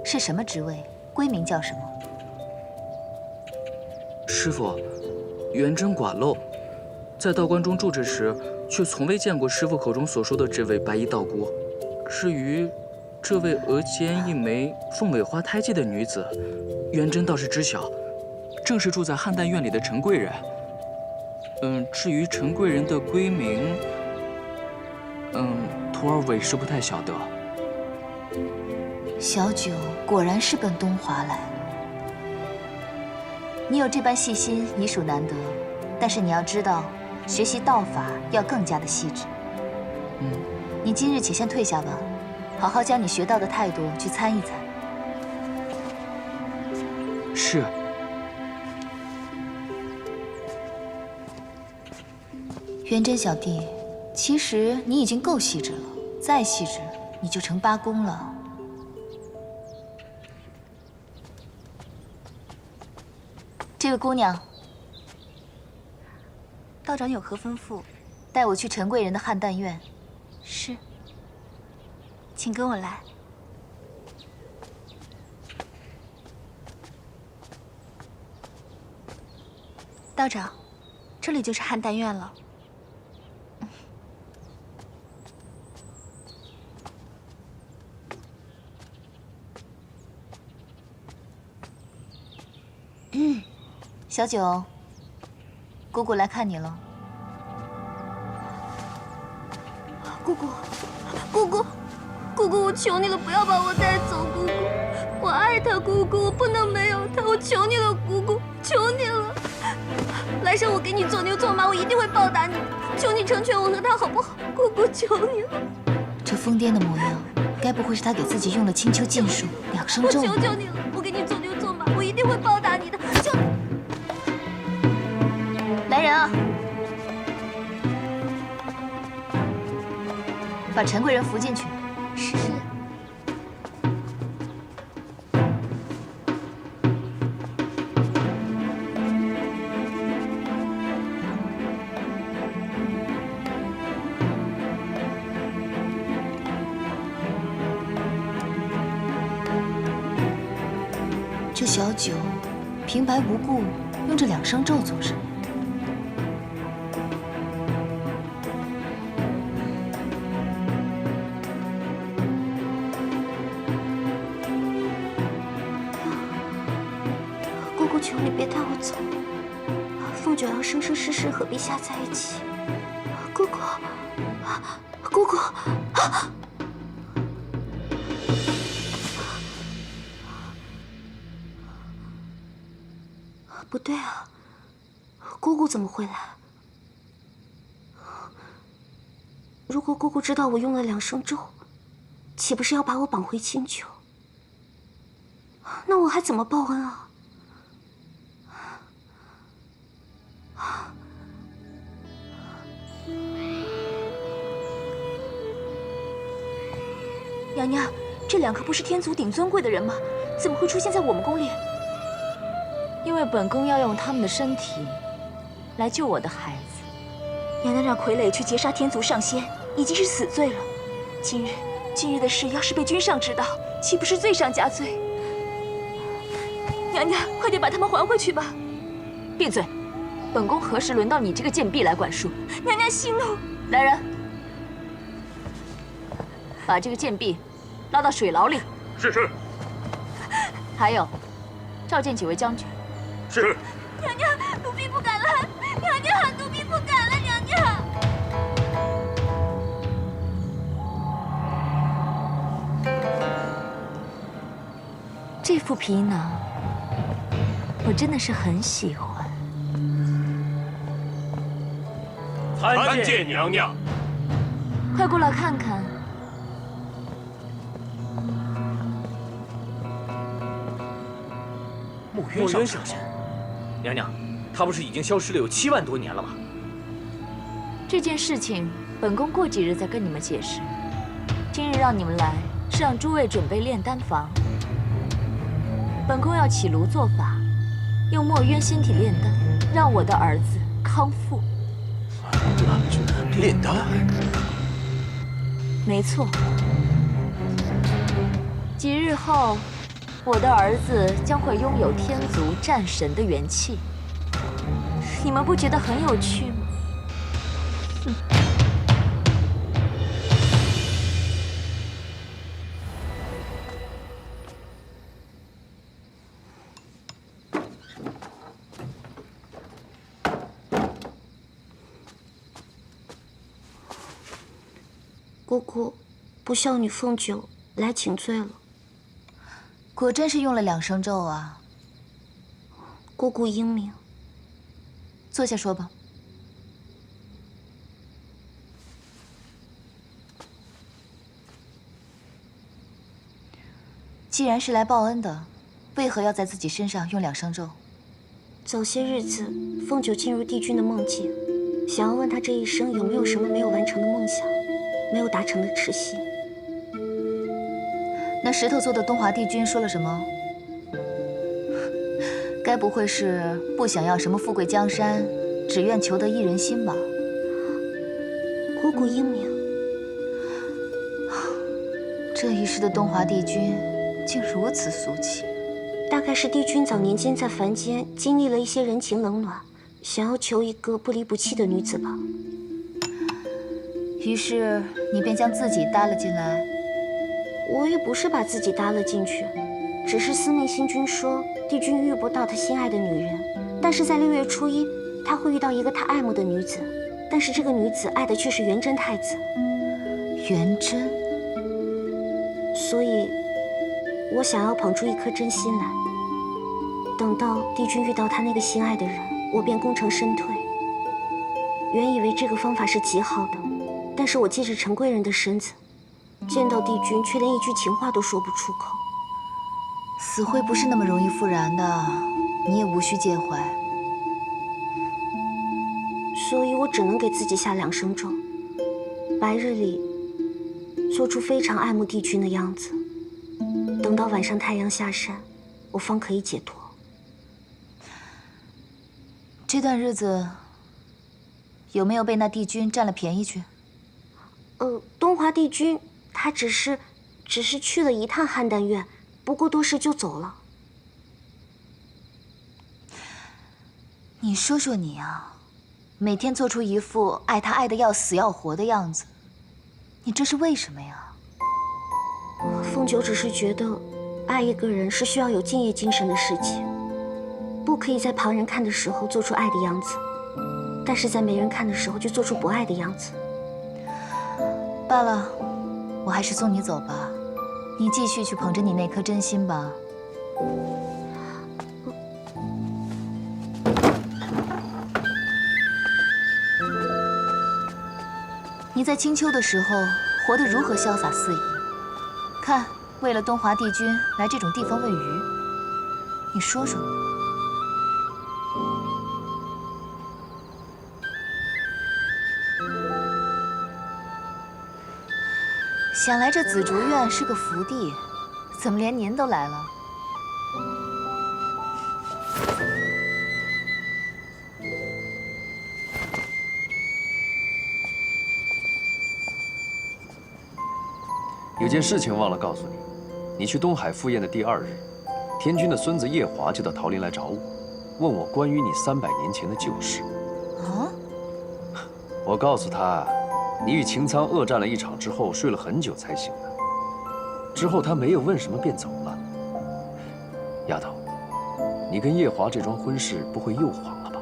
[SPEAKER 4] 是什么职位？闺名叫什么？
[SPEAKER 13] 师傅，元贞寡陋，在道观中住着时，却从未见过师傅口中所说的这位白衣道姑。至于这位额间一枚凤尾花胎记的女子，元贞倒是知晓，正是住在汉丹院里的陈贵人。至于陈贵人的闺名，徒儿委实不太晓得。
[SPEAKER 4] 小九果然是奔东华来了。你有这般细心，已属难得。但是你要知道，学习道法要更加的细致。你今日且先退下吧，好好将你学到的态度去参一参。
[SPEAKER 13] 是。
[SPEAKER 4] 元贞小弟，其实你已经够细致了，再细致你就成八公了。这位姑娘，
[SPEAKER 2] 道长有何吩咐？
[SPEAKER 4] 带我去陈贵人的汉丹院。
[SPEAKER 2] 是，请跟我来。道长，这里就是汉丹院了。
[SPEAKER 4] 小九，姑姑来看你了。
[SPEAKER 2] 姑姑，姑姑，姑姑，我求你了，不要把我带走，姑姑，我爱他，姑姑，我不能没有他，我求你了，姑姑，求你了。来生我给你做牛做马，我一定会报答你，求你成全我和他好不好？姑姑，求你了。
[SPEAKER 4] 这疯癫的模样，该不会是他给自己用了青丘禁术2声咒？
[SPEAKER 2] 我求求你了，我给你做牛做马，我一定会报答你的，求。
[SPEAKER 4] 来人啊！把陈贵人扶进去。
[SPEAKER 2] 是。
[SPEAKER 4] 这小九平白无故用这2声咒做什么？
[SPEAKER 2] 姑姑，求你别带我走，凤九要生生世世和陛下在一起。姑姑，姑姑。不对啊，姑姑怎么会来？如果姑姑知道我用了2声咒，岂不是要把我绑回青丘？那我还怎么报恩啊？娘娘，这2个不是天族顶尊贵的人吗？怎么会出现在我们宫里？
[SPEAKER 14] 因为本宫要用他们的身体来救我的孩子。
[SPEAKER 2] 娘娘让傀儡去劫杀天族上仙，已经是死罪了。今日的事要是被君上知道，岂不是罪上加罪？娘娘，快点把他们还回去吧！
[SPEAKER 14] 闭嘴！本宫何时轮到你这个贱婢来管束？
[SPEAKER 2] 娘娘息怒！
[SPEAKER 14] 来人，把这个贱婢拉到水牢里。
[SPEAKER 10] 是。
[SPEAKER 14] 还有，召见几位将军。
[SPEAKER 10] 是。
[SPEAKER 2] 娘娘，奴婢不敢了。娘娘，奴婢不敢了。娘娘。
[SPEAKER 14] 这副皮囊，我真的是很喜欢。
[SPEAKER 10] 参见娘娘。
[SPEAKER 14] 快过来看看。
[SPEAKER 10] 墨渊上神，娘娘，他不是已经消失了有7万多年了吗？
[SPEAKER 14] 这件事情，本宫过几日再跟你们解释。今日让你们来，是让诸位准备炼丹房。本宫要起炉做法，用墨渊仙体炼丹，让我的儿子康复。
[SPEAKER 12] 炼丹？
[SPEAKER 14] 没错。几日后，我的儿子将会拥有天族战神的元气。你们不觉得很有趣吗？
[SPEAKER 15] 姑姑，不孝女凤九来请罪了。
[SPEAKER 4] 果真是用了2声咒啊！
[SPEAKER 15] 姑姑英明。
[SPEAKER 4] 坐下说吧。既然是来报恩的，为何要在自己身上用2声咒？
[SPEAKER 15] 早些日子，凤九进入帝君的梦境，想要问他这一生有没有什么没有完成的梦想，没有达成的痴心。
[SPEAKER 4] 那石头做的东华帝君说了什么？该不会是不想要什么富贵江山，只愿求得一人心吧？
[SPEAKER 15] 姑姑英明。
[SPEAKER 4] 这一世的东华帝君竟如此俗气。
[SPEAKER 15] 大概是帝君早年间在凡间经历了一些人情冷暖，想要求一个不离不弃的女子吧。
[SPEAKER 4] 于是你便将自己搭了进来。
[SPEAKER 15] 我也不是把自己搭了进去，只是司命星君说帝君遇不到他心爱的女人，但是在6月初1，他会遇到一个他爱慕的女子，但是这个女子爱的却是元贞太子。
[SPEAKER 4] 元贞。
[SPEAKER 15] 所以，我想要捧出一颗真心来。等到帝君遇到他那个心爱的人，我便功成身退。原以为这个方法是极好的，但是我借着陈贵人的身子，见到帝君却连一句情话都说不出口。
[SPEAKER 4] 死会不是那么容易复燃的，你也无需介怀。
[SPEAKER 15] 所以我只能给自己下2声咒，白日里做出非常爱慕帝君的样子，等到晚上太阳下山，我方可以解脱。
[SPEAKER 4] 这段日子有没有被那帝君占了便宜去？
[SPEAKER 15] 东华帝君他只是去了一趟邯郸院，不过多时就走了。
[SPEAKER 4] 你说说你啊，每天做出一副爱他爱得要死要活的样子，你这是为什么呀？
[SPEAKER 15] 凤九只是觉得，爱一个人是需要有敬业精神的事情，不可以在旁人看的时候做出爱的样子，但是在没人看的时候就做出不爱的样子。
[SPEAKER 4] 罢了，我还是送你走吧，你继续去捧着你那颗真心吧。你在青丘的时候活得如何潇洒肆意？看，为了东华帝君来这种地方问鱼，你说说。想来这紫竹院是个福地，怎么连您都来了？
[SPEAKER 5] 有件事情忘了告诉你，你去东海赴宴的第2日，天君的孙子夜华就到桃林来找我，问我关于你300年前的旧事。
[SPEAKER 4] 啊？
[SPEAKER 5] 我告诉他，你与擎苍恶战了一场之后，睡了很久才醒的。之后他没有问什么便走了。丫头，你跟夜华这桩婚事不会又黄了吧？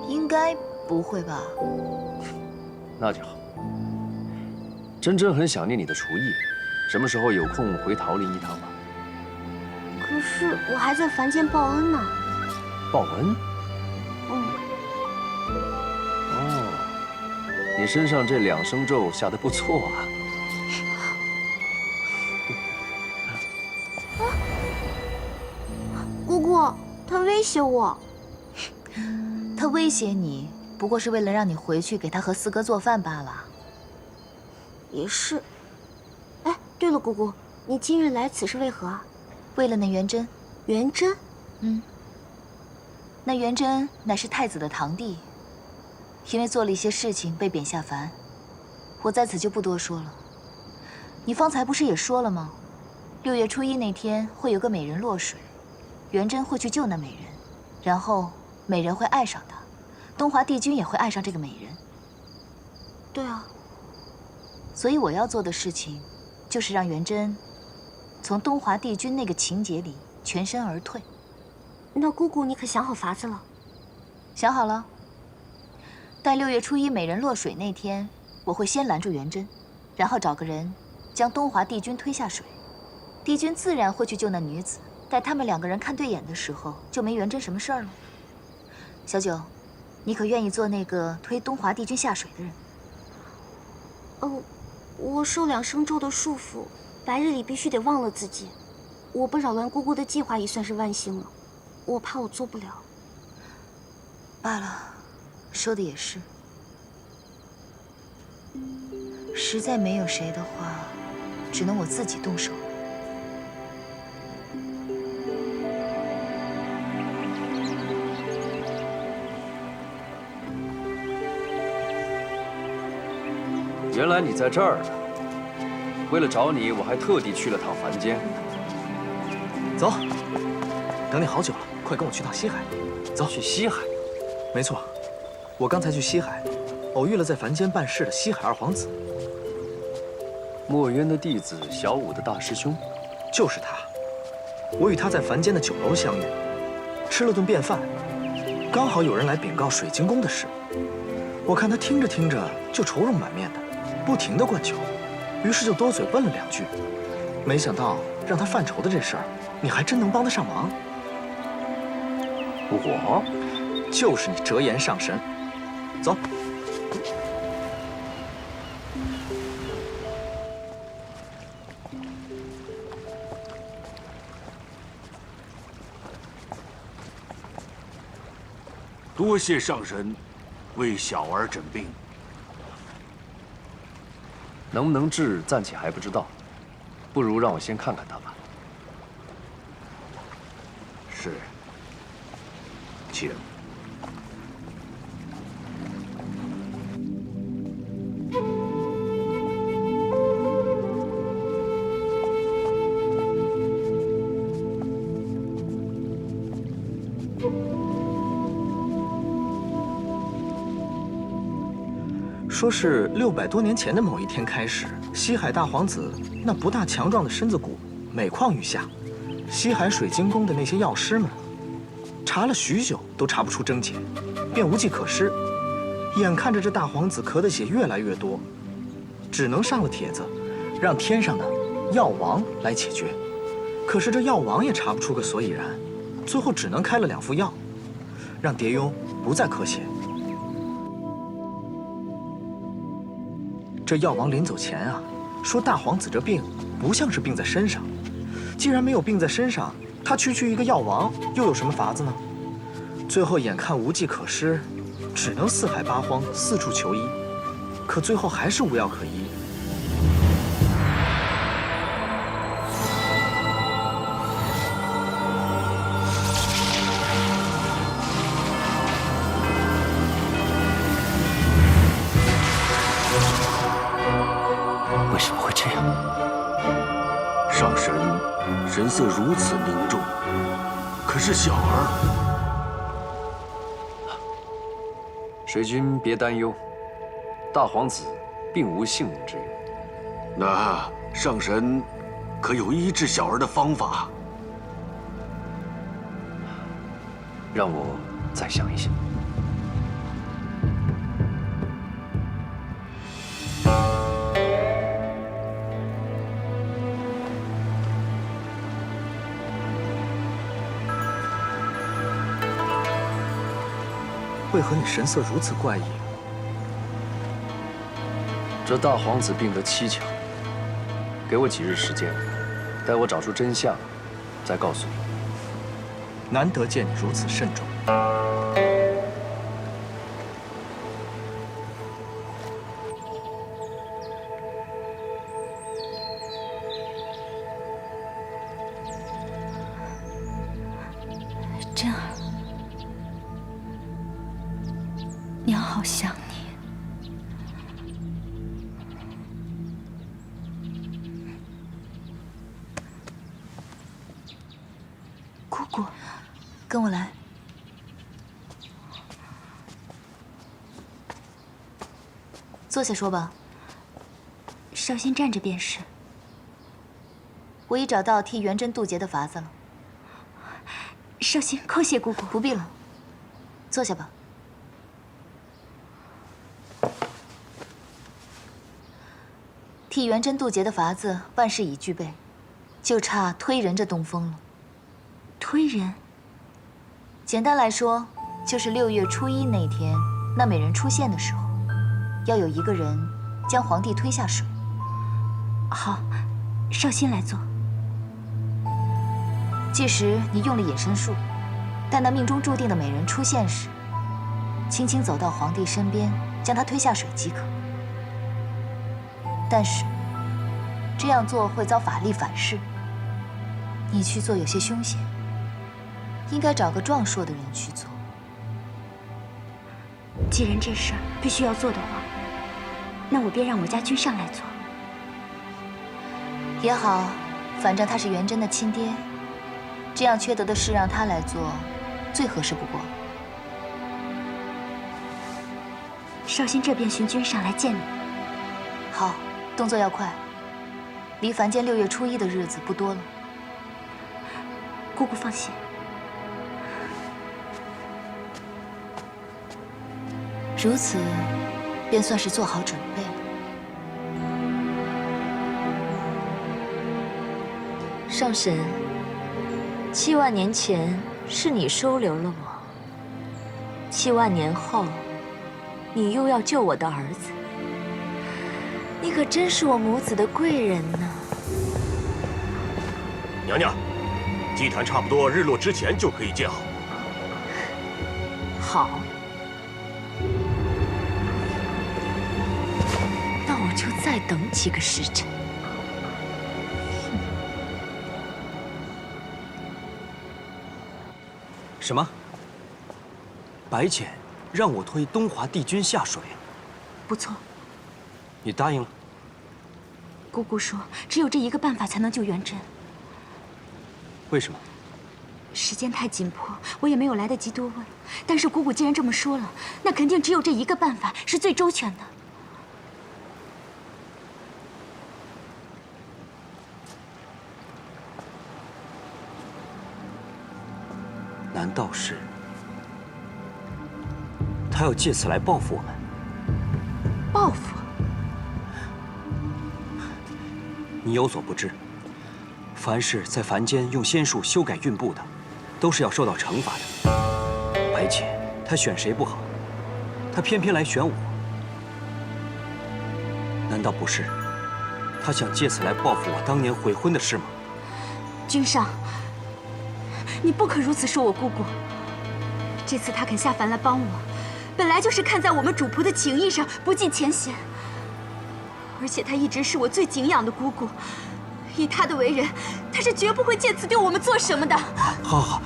[SPEAKER 4] 应该不会吧？
[SPEAKER 5] 那就好。真真很想念你的厨艺，什么时候有空回桃林一趟吧？
[SPEAKER 15] 可是我还在凡间报恩呢。
[SPEAKER 5] 报恩？哦，你身上这2声咒下得不错啊。
[SPEAKER 15] 姑姑，他威胁我。
[SPEAKER 4] 他威胁你，不过是为了让你回去给他和四哥做饭罢了。
[SPEAKER 15] 也是。哎，对了，姑姑，你今日来此是为何啊？
[SPEAKER 4] 为了那元贞。
[SPEAKER 15] 元贞？
[SPEAKER 4] 那元贞乃是太子的堂弟，因为做了一些事情被贬下凡，我在此就不多说了。你方才不是也说了吗？6月初1那天会有个美人落水，元贞会去救那美人，然后美人会爱上他，东华帝君也会爱上这个美人。
[SPEAKER 15] 对啊。
[SPEAKER 4] 所以我要做的事情，就是让元贞从东华帝君那个情节里全身而退。
[SPEAKER 15] 那姑姑，你可想好法子了？
[SPEAKER 4] 想好了。待6月初1美人落水那天，我会先拦住元贞，然后找个人将东华帝君推下水。帝君自然会去救那女子。待他们2个人看对眼的时候，就没元贞什么事儿了。小九，你可愿意做那个推东华帝君下水的人？
[SPEAKER 15] 我受2生咒的束缚，白日里必须得忘了自己。我不扰乱姑姑的计划已算是万幸了，我怕我做不了。
[SPEAKER 4] 罢了，说的也是。实在没有谁的话，只能我自己动手。
[SPEAKER 5] 原来你在这儿呢。为了找你，我还特地去了趟凡间。
[SPEAKER 12] 走，等你好久了，快跟我去趟西海。走，
[SPEAKER 5] 去西海。
[SPEAKER 12] 没错，我刚才去西海，偶遇了在凡间办事的西海二皇子。
[SPEAKER 5] 墨渊的弟子，小舞的大师兄，
[SPEAKER 12] 就是他。我与他在凡间的酒楼相遇，吃了顿便饭，刚好有人来禀告水晶宫的事。我看他听着听着就愁容满面的，不停地灌酒，于是就多嘴问了2句。没想到让他犯愁的这事儿，你还真能帮得上忙。
[SPEAKER 5] 我
[SPEAKER 12] 就是你折颜上神。走。
[SPEAKER 16] 多谢上神为小儿诊病。
[SPEAKER 5] 能不能治，暂且还不知道，不如让我先看看他吧。
[SPEAKER 16] 是，请。
[SPEAKER 12] 说是600多年前的某一天开始，西海大皇子那不大强壮的身子骨每况愈下，西海水晶宫的那些药师们查了许久都查不出症结，便无计可施。眼看着这大皇子咳的血越来越多，只能上了帖子，让天上的药王来解决。可是这药王也查不出个所以然，最后只能开了2副药，让蝶雍不再咳血。这药王临走前啊，说大皇子这病不像是病在身上，既然没有病在身上，他区区一个药王又有什么法子呢？最后眼看无计可施，只能四海八荒四处求医，可最后还是无药可医。
[SPEAKER 16] 为什么会这样？上神神色如此凝重，可是小儿……
[SPEAKER 5] 水君别担忧，大皇子并无性命之忧。
[SPEAKER 16] 那上神可有医治小儿的方法？
[SPEAKER 5] 让我再想一想。
[SPEAKER 12] 为何你神色如此怪异？
[SPEAKER 5] 这大皇子病得蹊跷，给我几日时间，待我找出真相，再告诉你。
[SPEAKER 12] 难得见你如此慎重。
[SPEAKER 2] 好想你。姑姑，
[SPEAKER 4] 跟我来。坐下说吧。
[SPEAKER 2] 少先站着便是。
[SPEAKER 4] 我已找到替元真渡劫的法子了。
[SPEAKER 2] 少先叩谢姑姑。
[SPEAKER 4] 不必了，坐下吧。替元真渡劫的法子万事已具备，就差推人这东风了。
[SPEAKER 2] 推人？
[SPEAKER 4] 简单来说，就是6月初1那天，那美人出现的时候，要有一个人将皇帝推下水。
[SPEAKER 2] 好，少先来做。
[SPEAKER 4] 届时你用了隐身术，待那命中注定的美人出现时，轻轻走到皇帝身边，将他推下水即可。但是这样做会遭法力反噬，你去做有些凶险，应该找个壮硕的人去做。
[SPEAKER 2] 既然这事儿必须要做的话，那我便让我家君上来做。
[SPEAKER 4] 也好，反正他是元真的亲爹，这样缺德的事让他来做，最合适不过。
[SPEAKER 2] 少先这便寻君上来见你。
[SPEAKER 4] 好，动作要快，离凡间6月初1的日子不多了。
[SPEAKER 2] 姑姑放心。
[SPEAKER 4] 如此，便算是做好准备了。
[SPEAKER 14] 上神，7万年前是你收留了我，7万年后，你又要救我的儿子，你可真是我母子的贵人呢。
[SPEAKER 9] 娘娘，祭坛差不多日落之前就可以建好。
[SPEAKER 14] 好，那我就再等几个时辰。
[SPEAKER 12] 什么？白浅让我推东华帝君下水？
[SPEAKER 2] 不错。
[SPEAKER 12] 你答应了？
[SPEAKER 2] 姑姑说，只有这一个办法才能救元真。
[SPEAKER 12] 为什么？
[SPEAKER 2] 时间太紧迫，我也没有来得及多问。但是姑姑既然这么说了，那肯定只有这一个办法是最周全的。
[SPEAKER 12] 难道是他要借此来报复我们？
[SPEAKER 2] 报复？
[SPEAKER 12] 你有所不知，凡是在凡间用仙术修改运布的，都是要受到惩罚的。白浅他选谁不好，他偏偏来选我，难道不是他想借此来报复我当年悔婚的事吗？
[SPEAKER 2] 君上，你不可如此说我姑姑。这次她肯下凡来帮我，本来就是看在我们主仆的情谊上不计前嫌。而且她一直是我最敬仰的姑姑，以她的为人，她是绝不会借此对我们做什么的。
[SPEAKER 12] 好，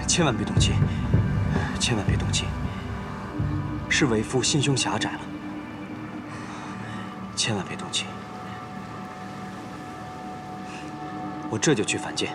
[SPEAKER 12] 千万别动气，千万别动气。是为夫心胸狭窄了，千万别动气。我这就去凡间。